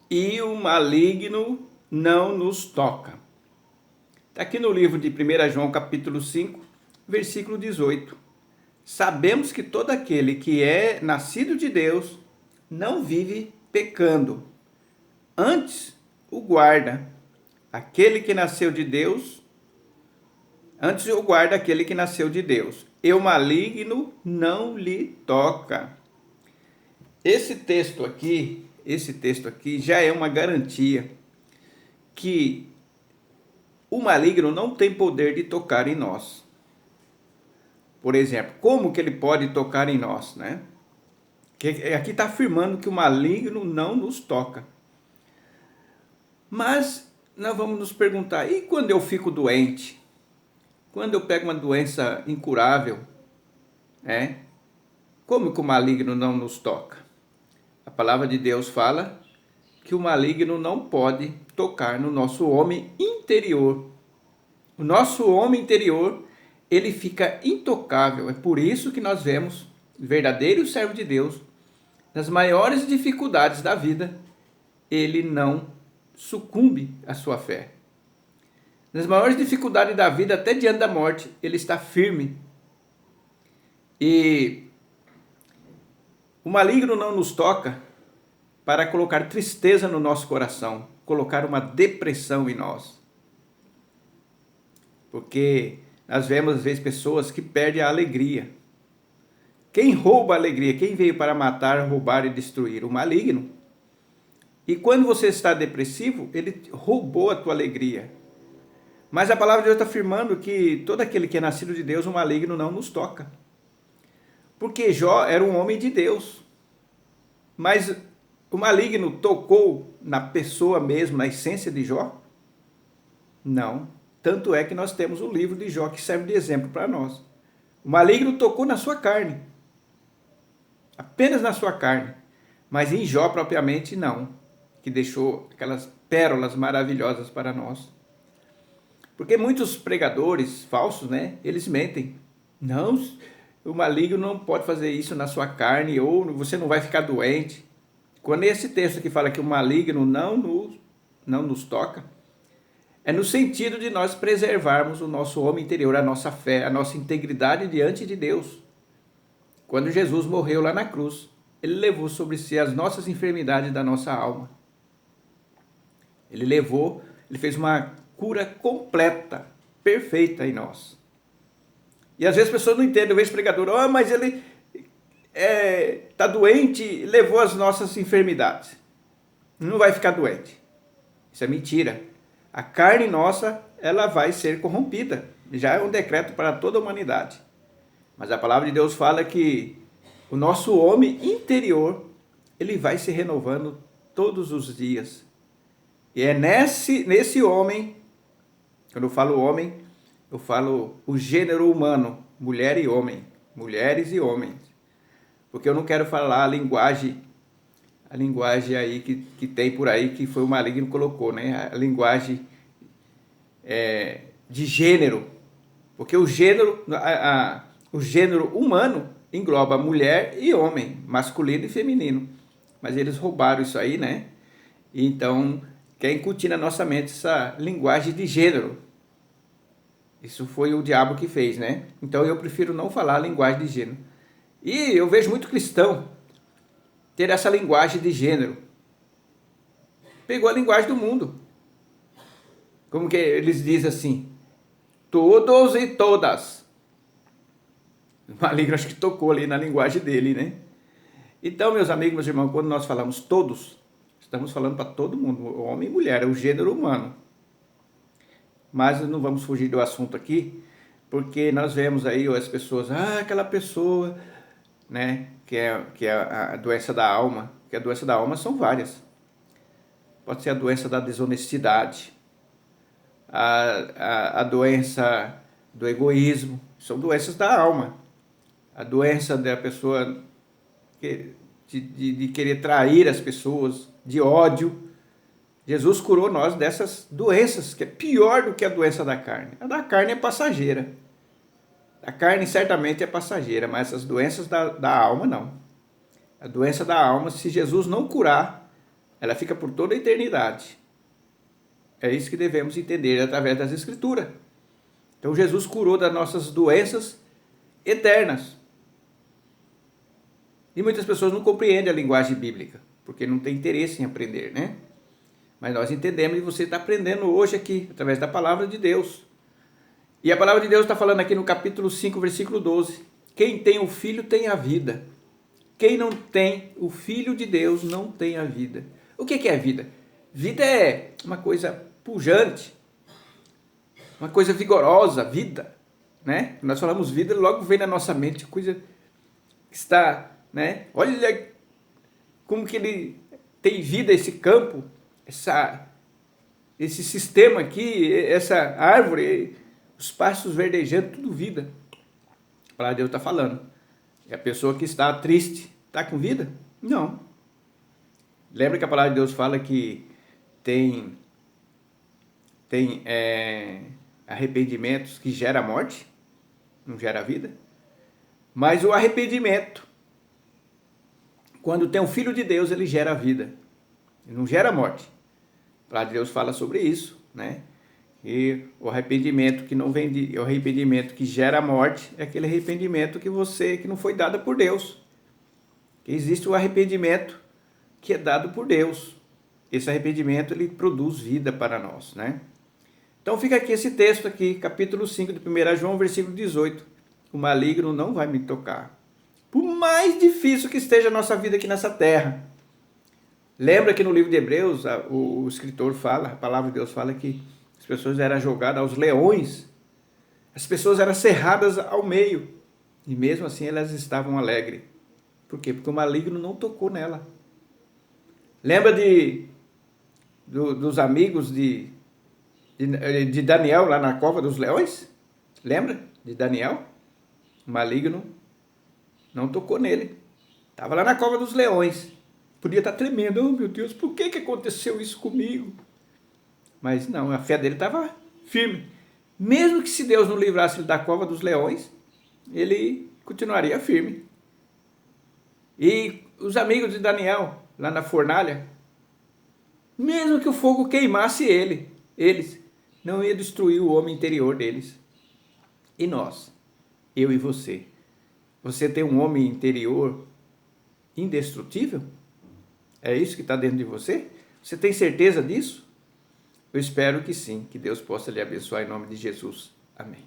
e o maligno não nos toca. Está aqui no livro de 1 João capítulo 5, versículo 18. Sabemos que todo aquele que é nascido de Deus não vive pecando. Antes o guarda aquele que nasceu de Deus, antes o guarda aquele que nasceu de Deus. E o maligno não lhe toca. Esse texto aqui já é uma garantia que o maligno não tem poder de tocar em nós. Por exemplo, como que ele pode tocar em nós, né? Aqui está afirmando que o maligno não nos toca. Mas nós vamos nos perguntar, e quando eu fico doente? Quando eu pego uma doença incurável? Como que o maligno não nos toca? A palavra de Deus fala que o maligno não pode tocar no nosso homem interior. O nosso homem interior, ele fica intocável. É por isso que nós vemos o verdadeiro servo de Deus, nas maiores dificuldades da vida, ele não sucumbe à sua fé. Nas maiores dificuldades da vida, até diante da morte, ele está firme. E o maligno não nos toca para colocar tristeza no nosso coração, colocar uma depressão em nós. Porque nós vemos às vezes pessoas que perdem a alegria. Quem rouba a alegria? Quem veio para matar, roubar e destruir? O maligno. E quando você está depressivo, ele roubou a tua alegria. Mas a palavra de Deus está afirmando que todo aquele que é nascido de Deus, o maligno não nos toca. Porque Jó era um homem de Deus. Mas o maligno tocou na pessoa mesmo, na essência de Jó? Não. Tanto é que nós temos o livro de Jó que serve de exemplo para nós. O maligno tocou na sua carne. Apenas na sua carne. Mas em Jó propriamente não. Que deixou aquelas pérolas maravilhosas para nós. Porque muitos pregadores falsos, né? Eles mentem. Não, o maligno não pode fazer isso na sua carne, ou você não vai ficar doente. Quando esse texto que fala que o maligno não nos toca, é no sentido de nós preservarmos o nosso homem interior, a nossa fé, a nossa integridade diante de Deus. Quando Jesus morreu lá na cruz, ele levou sobre si as nossas enfermidades da nossa alma. Ele fez uma cura completa, perfeita em nós. E às vezes as pessoas não entendem, eu vejo pregador, mas ele está doente, levou as nossas enfermidades. Não vai ficar doente. Isso é mentira. A carne nossa, ela vai ser corrompida. Já é um decreto para toda a humanidade. Mas a palavra de Deus fala que o nosso homem interior, ele vai se renovando todos os dias. E é nesse homem, quando eu falo homem, eu falo o gênero humano, mulher e homem, mulheres e homens. Porque eu não quero falar a linguagem aí que tem por aí, que foi o maligno que colocou, né? A linguagem de gênero. Porque o gênero humano engloba mulher e homem, masculino e feminino. Mas eles roubaram isso aí, né? Então, quer incutir na nossa mente essa linguagem de gênero. Isso foi o diabo que fez, né? Então eu prefiro não falar a linguagem de gênero. E eu vejo muito cristão ter essa linguagem de gênero. Pegou a linguagem do mundo. Como que eles dizem assim? Todos e todas. O maligno acho que tocou ali na linguagem dele, né? Então, meus amigos, meus irmãos, quando nós falamos todos, estamos falando para todo mundo, homem e mulher, é o gênero humano. Mas não vamos fugir do assunto aqui, porque nós vemos aí as pessoas, aquela pessoa, né, que é a doença da alma, que a doença da alma são várias. Pode ser a doença da desonestidade, a doença do egoísmo, são doenças da alma. A doença da pessoa de querer trair as pessoas, de ódio. Jesus curou nós dessas doenças, que é pior do que a doença da carne. A da carne é passageira. A carne certamente é passageira, mas as doenças da alma não. A doença da alma, se Jesus não curar, ela fica por toda a eternidade. É isso que devemos entender através das Escrituras. Então Jesus curou das nossas doenças eternas. E muitas pessoas não compreendem a linguagem bíblica, porque não tem interesse em aprender, né? Mas nós entendemos e você está aprendendo hoje aqui, através da palavra de Deus. E a palavra de Deus está falando aqui no capítulo 5, versículo 12. Quem tem o Filho tem a vida. Quem não tem o Filho de Deus não tem a vida. O que é vida? Vida é uma coisa pujante, uma coisa vigorosa, vida, né? Nós falamos vida, logo vem na nossa mente coisa que está, né? Olha como que ele tem vida, esse campo, esse sistema aqui, essa árvore, os pastos verdejando, tudo vida. A palavra de Deus está falando. E a pessoa que está triste, está com vida? Não. Lembra que a palavra de Deus fala que tem arrependimentos que gera morte, não gera vida? Mas o arrependimento, quando tem o Filho de Deus, ele gera vida, ele não gera morte. A palavra de Deus fala sobre isso, né? E o arrependimento que não vem o arrependimento que gera morte é aquele arrependimento que não foi dado por Deus. Existe o arrependimento que é dado por Deus. Esse arrependimento ele produz vida para nós, né? Então fica aqui esse texto aqui, capítulo 5 de 1 João, versículo 18. O maligno não vai me tocar. Por mais difícil que esteja a nossa vida aqui nessa terra. Lembra que no livro de Hebreus, o escritor fala, a palavra de Deus fala que as pessoas eram jogadas aos leões, as pessoas eram cerradas ao meio, e mesmo assim elas estavam alegres. Por quê? Porque o maligno não tocou nela. Lembra dos amigos de Daniel lá na cova dos leões? Lembra de Daniel? O maligno não tocou nele. Estava lá na cova dos leões. Podia estar tremendo. Oh, meu Deus, por que aconteceu isso comigo? Mas não, a fé dele estava firme. Mesmo que se Deus não livrasse ele da cova dos leões, ele continuaria firme. E os amigos de Daniel, lá na fornalha, mesmo que o fogo queimasse eles, não ia destruir o homem interior deles. E nós, eu e você, você tem um homem interior indestrutível? É isso que está dentro de você? Você tem certeza disso? Eu espero que sim, que Deus possa lhe abençoar em nome de Jesus. Amém.